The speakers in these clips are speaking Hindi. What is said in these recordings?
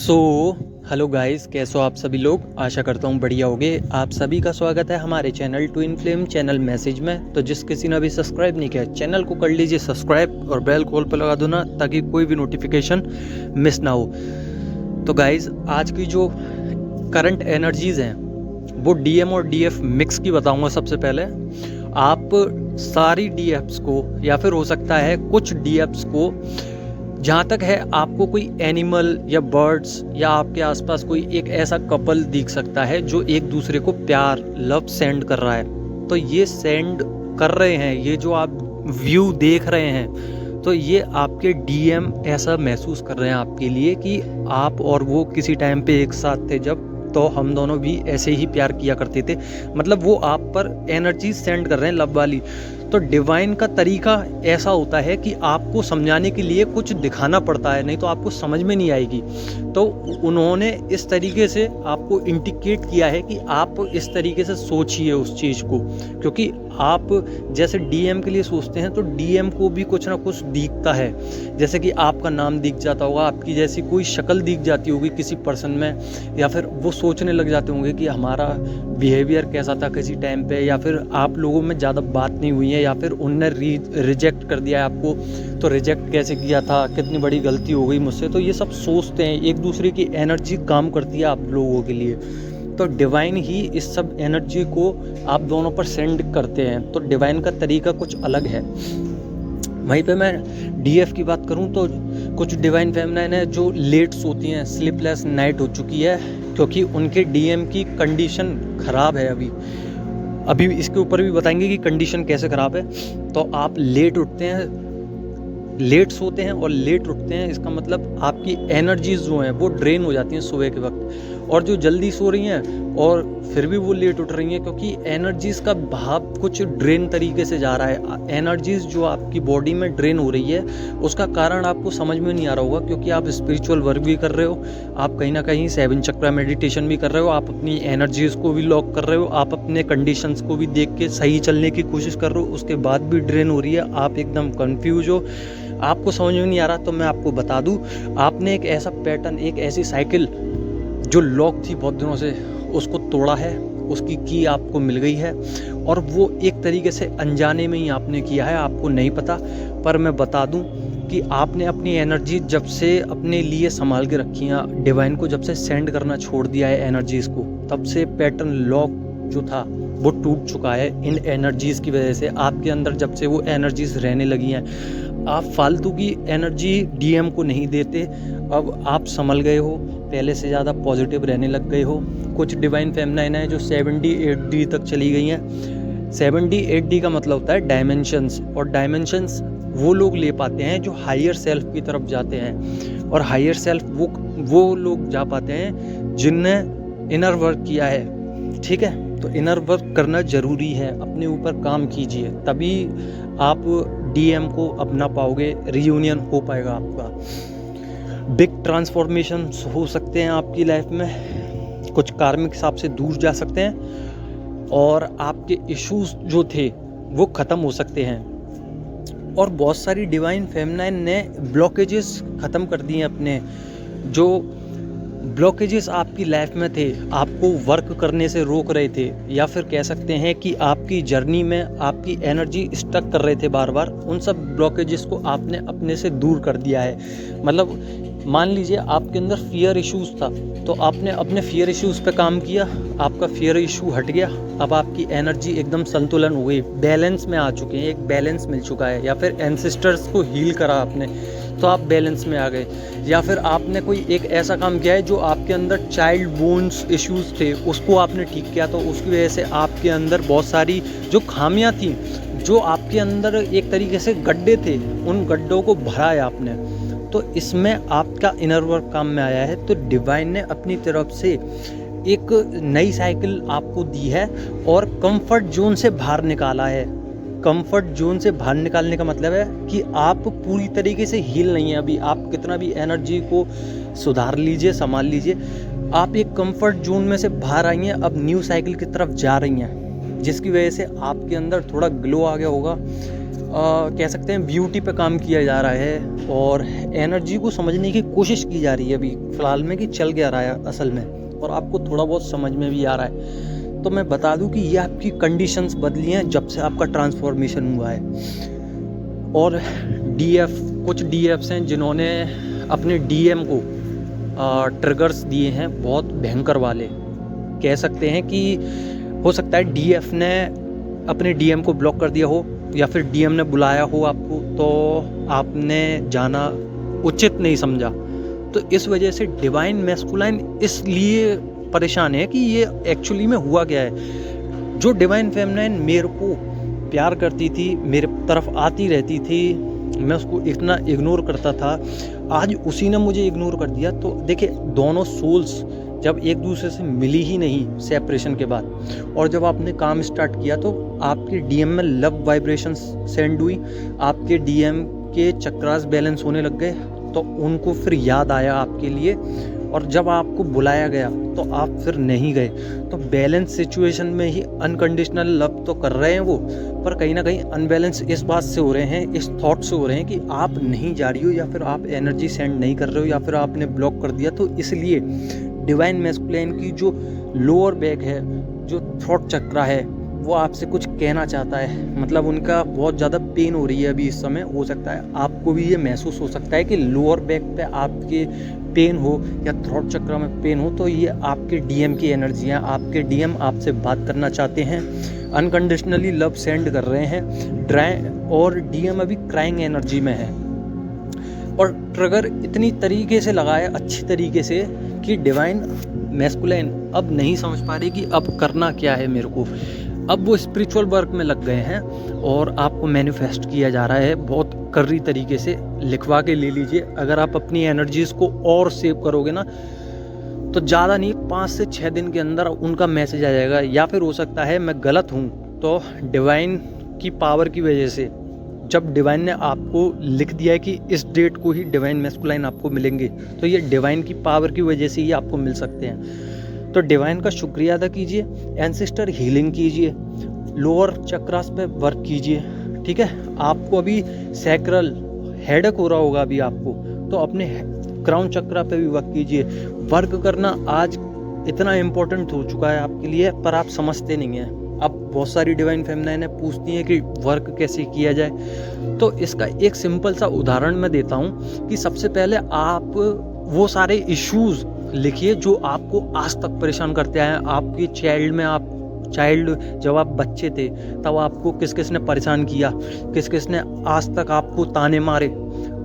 सो हेलो गाइस, कैसे हो आप सभी लोग। आशा करता हूँ बढ़िया होगे। आप सभी का स्वागत है हमारे channel twin flame channel message में। तो जिस किसी ने अभी सब्सक्राइब नहीं किया चैनल को कर लीजिए सब्सक्राइब और बेल कॉल पर लगा दो ना, ताकि कोई भी नोटिफिकेशन मिस ना हो। तो गाइस, आज की जो करंट एनर्जीज हैं वो डीएम और डीएफ मिक्स की बताऊंगा। सबसे पहले आप सारी डीएफ्स को या फिर हो सकता है कुछ डीएफ्स को, जहाँ तक है आपको कोई एनिमल या बर्ड्स या आपके आसपास कोई एक ऐसा कपल दिख सकता है जो एक दूसरे को प्यार लव सेंड कर रहा है। तो ये सेंड कर रहे हैं, ये जो आप व्यू देख रहे हैं, तो ये आपके डीएम ऐसा महसूस कर रहे हैं आपके लिए कि आप और वो किसी टाइम पे एक साथ थे जब, तो हम दोनों भी ऐसे ही प्यार किया करते थे। मतलब वो आप पर एनर्जी सेंड कर रहे हैं लव वाली। तो डिवाइन का तरीका ऐसा होता है कि आपको समझाने के लिए कुछ दिखाना पड़ता है, नहीं तो आपको समझ में नहीं आएगी। तो उन्होंने इस तरीके से आपको इंडिकेट किया है कि आप इस तरीके से सोचिए उस चीज़ को, क्योंकि आप जैसे डीएम के लिए सोचते हैं तो डीएम को भी कुछ ना कुछ दिखता है। जैसे कि आपका नाम दिख जाता होगा, आपकी जैसी कोई शक्ल दिख जाती होगी किसी पर्सन में, या फिर वो सोचने लग जाते होंगे कि हमारा बिहेवियर कैसा था किसी टाइम पे, या फिर आप लोगों में ज़्यादा बात नहीं हुई है, या फिर उनने रिजेक्ट कर दिया है आपको, तो रिजेक्ट कैसे किया था, कितनी बड़ी गलती हो गई मुझसे। तो ये सब सोचते हैं, एक दूसरे की एनर्जी काम करती है आप लोगों के लिए। तो डिवाइन ही इस सब एनर्जी को आप दोनों पर सेंड करते हैं। तो डिवाइन का तरीका कुछ अलग है। वहीं पे मैं डीएफ की बात करूं तो कुछ डिवाइन फेमिनाइन है जो लेट सोती हैं, स्लीपलेस नाइट हो चुकी है, क्योंकि उनके डीएम की कंडीशन ख़राब है। अभी इसके ऊपर भी बताएंगे कि कंडीशन कैसे ख़राब है। तो आप लेट उठते हैं, लेट सोते हैं और लेट उठते हैं, इसका मतलब आपकी एनर्जीज जो हैं वो ड्रेन हो जाती हैं सुबह के वक्त। और जो जल्दी सो रही हैं और फिर भी वो लेट उठ रही हैं, क्योंकि एनर्जीज का भाव कुछ ड्रेन तरीके से जा रहा है। एनर्जीज जो आपकी बॉडी में ड्रेन हो रही है उसका कारण आपको समझ में नहीं आ रहा होगा, क्योंकि आप स्पिरिचुअल वर्क भी कर रहे हो, आप कहीं ना कहीं 7 चक्रा मेडिटेशन भी कर रहे हो, आप अपनी एनर्जीज को भी लॉक कर रहे हो, आप अपने कंडीशंस को भी देख के सही चलने की कोशिश कर रहे हो, उसके बाद भी ड्रेन हो रही है, आप एकदम कंफ्यूज हो, आपको समझ में नहीं आ रहा। तो मैं आपको बता दूं, आपने एक ऐसा पैटर्न, एक ऐसी साइकिल जो लॉक थी बहुत दिनों से, उसको तोड़ा है, उसकी की आपको मिल गई है, और वो एक तरीके से अनजाने में ही आपने किया है, आपको नहीं पता। पर मैं बता दूं कि आपने अपनी एनर्जी जब से अपने लिए संभाल के रखी है, डिवाइन को जब से सेंड करना छोड़ दिया है एनर्जीज़ को, तब से पैटर्न लॉक जो था वो टूट चुका है इन एनर्जीज़ की वजह से। आपके अंदर जब से वो एनर्जीज़ रहने लगी हैं, आप फालतू की एनर्जी डीएम को नहीं देते। अब आप संभल गए हो, पहले से ज़्यादा पॉजिटिव रहने लग गए हो। कुछ डिवाइन फेमिनाइन है जो 78D तक चली गई हैं। 78D का मतलब होता है डायमेंशंस, और डायमेंशंस वो लोग ले पाते हैं जो हायर सेल्फ की तरफ जाते हैं, और हायर सेल्फ वो लोग जा पाते हैं जिनने इनर वर्क किया है। ठीक है, तो इनर वर्क करना ज़रूरी है, अपने ऊपर काम कीजिए, तभी आप डीएम को अपना पाओगे, रियूनियन हो पाएगा आपका। बिग ट्रांसफॉर्मेशन हो सकते हैं आपकी लाइफ में, कुछ कार्मिक हिसाब से दूर जा सकते हैं, और आपके इश्यूज जो थे वो ख़त्म हो सकते हैं। और बहुत सारी डिवाइन फेमिनाइन ने ब्लॉकेजेस ख़त्म कर दिए अपने। जो ब्लॉकेजेस आपकी लाइफ में थे, आपको वर्क करने से रोक रहे थे, या फिर कह सकते हैं कि आपकी जर्नी में आपकी एनर्जी स्टक कर रहे थे बार बार, उन सब ब्लॉकेजेस को आपने अपने से दूर कर दिया है। मतलब मान लीजिए आपके अंदर फियर इश्यूज था, तो आपने अपने फियर इश्यूज पे काम किया, आपका फियर इशू हट गया, अब आपकी एनर्जी एकदम संतुलन हो गई, बैलेंस में आ चुके हैं, एक बैलेंस मिल चुका है। या फिर एंसेस्टर्स को हील करा आपने, तो आप बैलेंस में आ गए। या फिर आपने कोई एक ऐसा काम किया है जो आपके अंदर चाइल्ड बोन्स इश्यूज थे, उसको आपने ठीक किया, तो उसकी वजह से आपके अंदर बहुत सारी जो खामियां थी, जो आपके अंदर एक तरीके से गड्ढे थे, उन गड्ढों को भरा है आपने। तो इसमें आपका इनर वर्क काम में आया है। तो डिवाइन ने अपनी तरफ से एक नई साइकिल आपको दी है और कंफर्ट जोन से बाहर निकाला है। कंफर्ट जोन से बाहर निकालने का मतलब है कि आप पूरी तरीके से हील नहीं है अभी। आप कितना भी एनर्जी को सुधार लीजिए, संभाल लीजिए, आप एक कंफर्ट जोन में से बाहर आई हैं, अब न्यू साइकिल की तरफ जा रही हैं, जिसकी वजह से आपके अंदर थोड़ा ग्लो आ गया होगा। कह सकते हैं ब्यूटी पे काम किया जा रहा है और एनर्जी को समझने की कोशिश की जा रही है अभी फ़िलहाल में कि चल क्या रहा है असल में, और आपको थोड़ा बहुत समझ में भी आ रहा है। तो मैं बता दूं कि ये आपकी कंडीशंस बदली हैं जब से आपका ट्रांसफॉर्मेशन हुआ है। और कुछ डीएफ्स हैं जिन्होंने अपने डीएम को ट्रिगर्स दिए हैं बहुत भयंकर वाले। कह सकते हैं कि हो सकता है डीएफ ने अपने डीएम को ब्लॉक कर दिया हो या फिर डीएम ने बुलाया हो आपको, तो आपने जाना उचित नहीं समझा। तो इस वजह से डिवाइन मैस्कुलाइन इसलिए परेशान है कि ये एक्चुअली में हुआ क्या है। जो डिवाइन फेमिनाइन मेरे को प्यार करती थी, मेरे तरफ आती रहती थी, मैं उसको इतना इग्नोर करता था, आज उसी ने मुझे इग्नोर कर दिया। तो देखिए, दोनों सोल्स जब एक दूसरे से मिली ही नहीं सेपरेशन के बाद, और जब आपने काम स्टार्ट किया तो आपके डीएम में लव वाइब्रेशंस सेंड हुई, आपके डीएम के चक्रास बैलेंस होने लग गए, तो उनको फिर याद आया आपके लिए, और जब आपको बुलाया गया तो आप फिर नहीं गए। तो बैलेंस सिचुएशन में ही अनकंडीशनल लव तो कर रहे हैं वो, पर कहीं ना कहीं अनबैलेंस इस बात से हो रहे हैं, इस थॉट से हो रहे हैं कि आप नहीं जा रही हो, या फिर आप एनर्जी सेंड नहीं कर रहे हो, या फिर आपने ब्लॉक कर दिया। तो इसलिए डिवाइन मैस्कुलिन की जो लोअर बैक है, जो थ्रोट चक्रा है, वो आपसे कुछ कहना चाहता है। मतलब उनका बहुत ज़्यादा पेन हो रही है अभी इस समय। हो सकता है आपको भी ये महसूस हो सकता है कि लोअर बैक पे आपके पेन हो या थ्रोट चक्र में पेन हो, तो ये आपके डीएम की एनर्जी है। आपके डीएम आपसे बात करना चाहते हैं, अनकंडीशनली लव सेंड कर रहे हैं, और डीएम अभी क्राइंग एनर्जी में है। और ट्रिगर इतनी तरीके से लगाया अच्छी तरीके से कि डिवाइन मैस्कुलाइन अब नहीं समझ पा रही कि अब करना क्या है मेरे को। अब वो स्पिरिचुअल वर्क में लग गए हैं और आपको मैनिफेस्ट किया जा रहा है बहुत कर्री तरीके से। लिखवा के ले लीजिए, अगर आप अपनी एनर्जीज़ को और सेव करोगे ना, तो ज़्यादा नहीं 5 से 6 दिन के अंदर उनका मैसेज आ जाएगा। या फिर हो सकता है मैं गलत हूँ, तो डिवाइन की पावर की वजह से जब डिवाइन ने आपको लिख दिया है कि इस डेट को ही डिवाइन मैस्कुलाइन आपको मिलेंगे, तो ये डिवाइन की पावर की वजह से ही आपको मिल सकते हैं। तो डिवाइन का शुक्रिया अदा कीजिए, एंसेस्टर हीलिंग कीजिए, लोअर चक्रास पे वर्क कीजिए, ठीक है। आपको अभी सैक्रल हेडेक हो रहा होगा अभी आपको, तो अपने क्राउन चक्रा पे भी वर्क कीजिए। वर्क करना आज इतना इम्पोर्टेंट हो चुका है आपके लिए, पर आप समझते नहीं हैं। अब बहुत सारी डिवाइन फेमिनाइन पूछती हैं कि वर्क कैसे किया जाए, तो इसका एक सिंपल सा उदाहरण मैं देता हूँ कि सबसे पहले आप वो सारे इश्यूज़ लिखिए जो आपको आज तक परेशान करते आए हैं। आपकी चाइल्ड जब आप बच्चे थे तब आपको किस किस ने परेशान किया, किस किस ने आज तक आपको ताने मारे।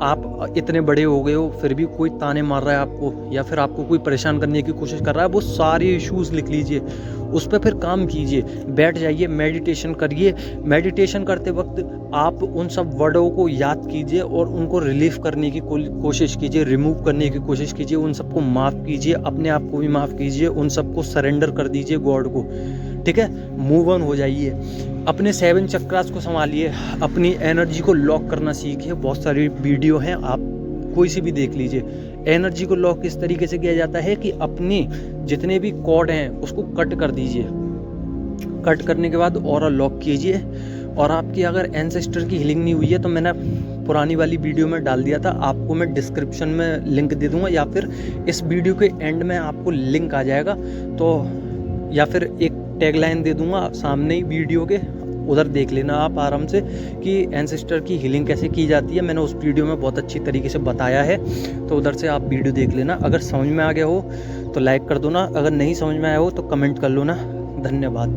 आप इतने बड़े हो गए हो फिर भी कोई ताने मार रहा है आपको, या फिर आपको कोई परेशान करने की कोशिश कर रहा है। वो सारे इश्यूज़ लिख लीजिए, उस पर फिर काम कीजिए, बैठ जाइए, मेडिटेशन करिए। मेडिटेशन करते वक्त आप उन सब वर्डों को याद कीजिए और उनको रिलीफ करने की कोशिश कीजिए, रिमूव करने की कोशिश कीजिए, उन सबको माफ़ कीजिए, अपने आप को भी माफ़ कीजिए, उन सबको सरेंडर कर दीजिए गॉड को, ठीक है। मूव ऑन हो जाइए, अपने 7 चक्रास को संभालिए, अपनी एनर्जी को लॉक करना सीखिए। बहुत सारी वीडियो हैं, आप कोई सी भी देख लीजिए। एनर्जी को लॉक किस तरीके से किया जाता है कि अपनी जितने भी कॉर्ड हैं उसको कट कर दीजिए, कट करने के बाद ऑरा लॉक कीजिए। और आपकी अगर एंसेस्टर की हीलिंग नहीं हुई है तो मैंने पुरानी वाली वीडियो में डाल दिया था, आपको मैं डिस्क्रिप्शन में लिंक दे दूंगा, या फिर इस वीडियो के एंड में आपको लिंक आ जाएगा, तो या फिर एक टैगलाइन दे दूंगा सामने ही वीडियो के, उधर देख लेना आप आराम से कि एंसेस्टर की हीलिंग कैसे की जाती है। मैंने उस वीडियो में बहुत अच्छी तरीके से बताया है, तो उधर से आप वीडियो देख लेना। अगर समझ में आ गया हो तो लाइक कर दो ना, अगर नहीं समझ में आया हो तो कमेंट कर लो ना। धन्यवाद।